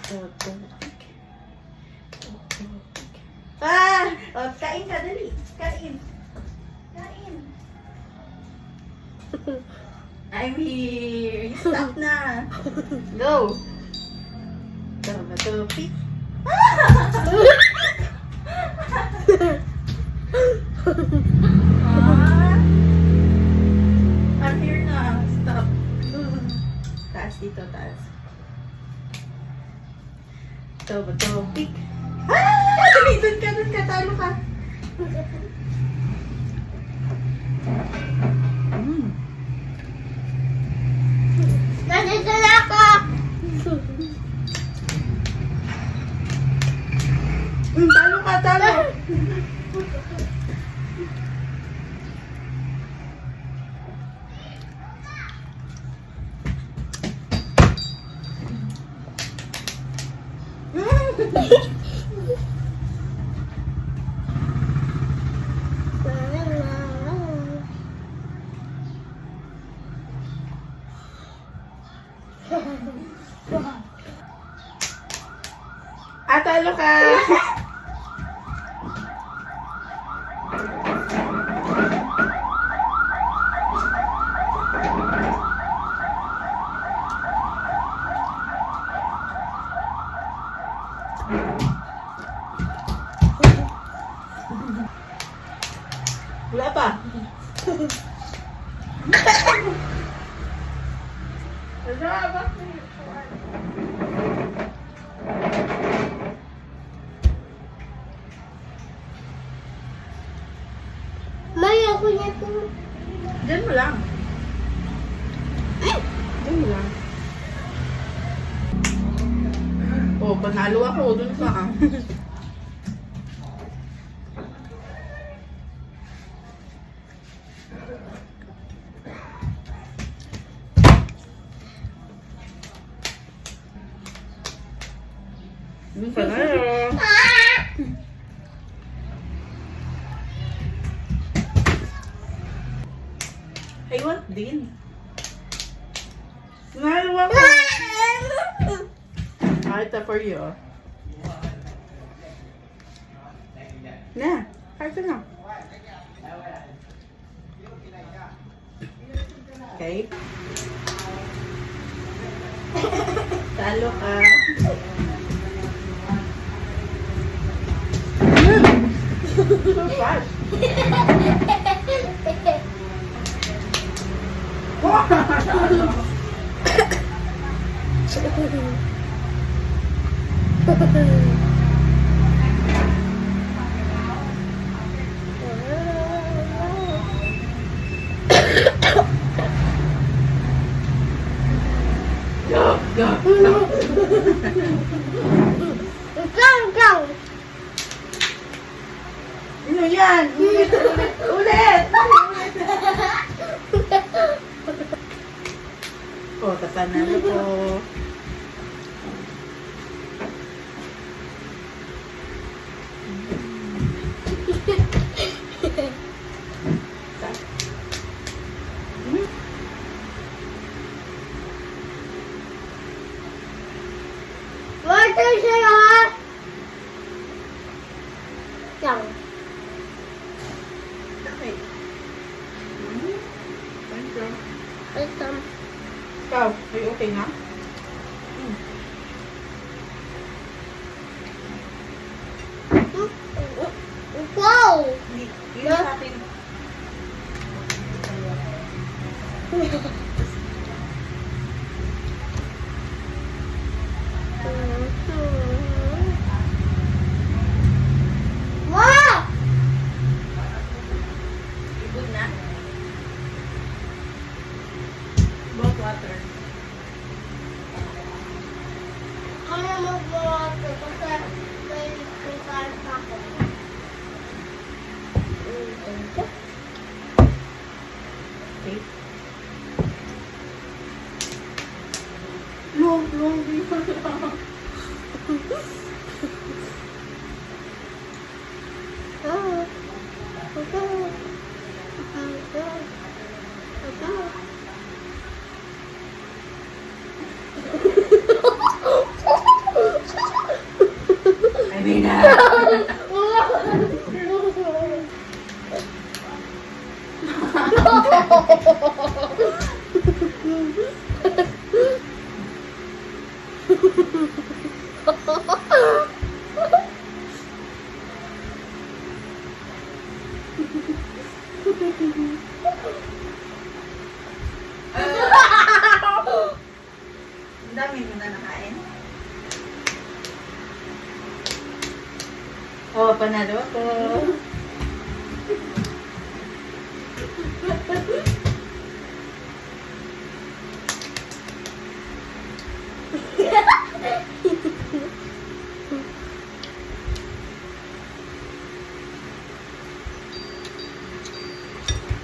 Tubig. Ah! O, kain ka, dali. Kain. Kain. I'm here. Stop na. Go. Tubig. I'm here na. Stop. Taas dito, taas. Tubig. Dali, dun ka, talo ka. Nandito na ako! Talo ka, talo. Talo ka. Wala pa. May ako niya ito. Diyan mo lang. Diyan mo lang. Oh, panalo ako. Dun ka ah. Dun ka na yun. I want din. Nalawa ko. Ito for you. Na, ito na. Okay. Talo ka. So fast. Go. Ikaw. Ano yan? Ulit. Oh, tapanalo ko. Water sa'yo, ha? Ikaw. Okay. Thank you. Ito. Ikaw, are you okay na? Wow! Hindi natin. Wow! Good na? Both water. Kami mag-water kasi may kukaan pa ako. Okay. Long dito lang. Ang dami mo na nakain. Oh, panalo ako.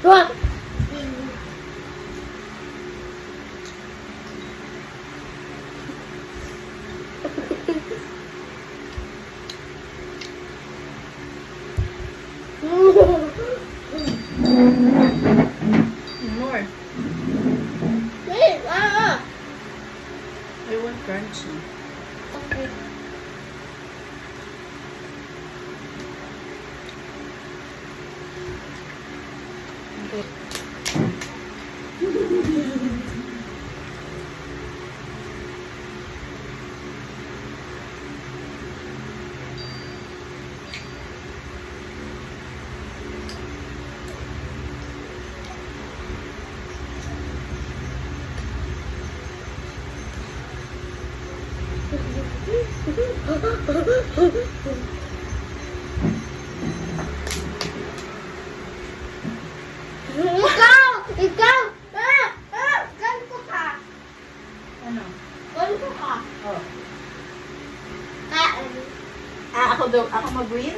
What? More. Wait, I want crunchy. Okay. Okay. Ikaw! Ikaw! Ganito ka! Ano? Ganito ka! Oh. Kain. Ako daw, ako mag-win?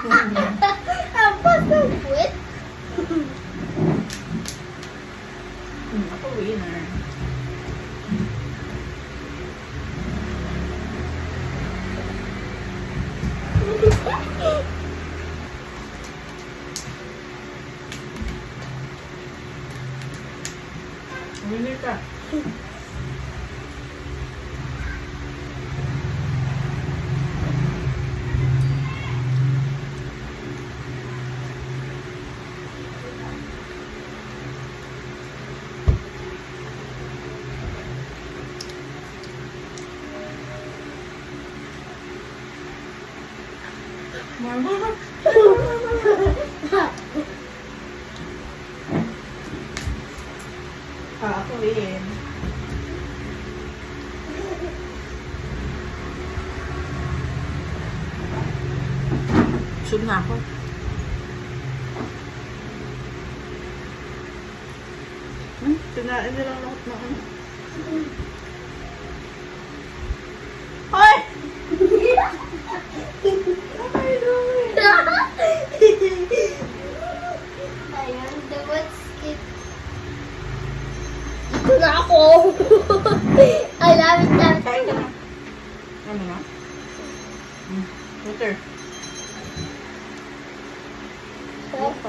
Ang pasang quit. Ako winner. Winner ka. More. Ako win. Sub na ako. Tinain nila lahat na ano. Hoy! What are you doing? Ayan, the word skip. Ito na ako. I love it. Kain ka na. Ano na? Water. Sarap.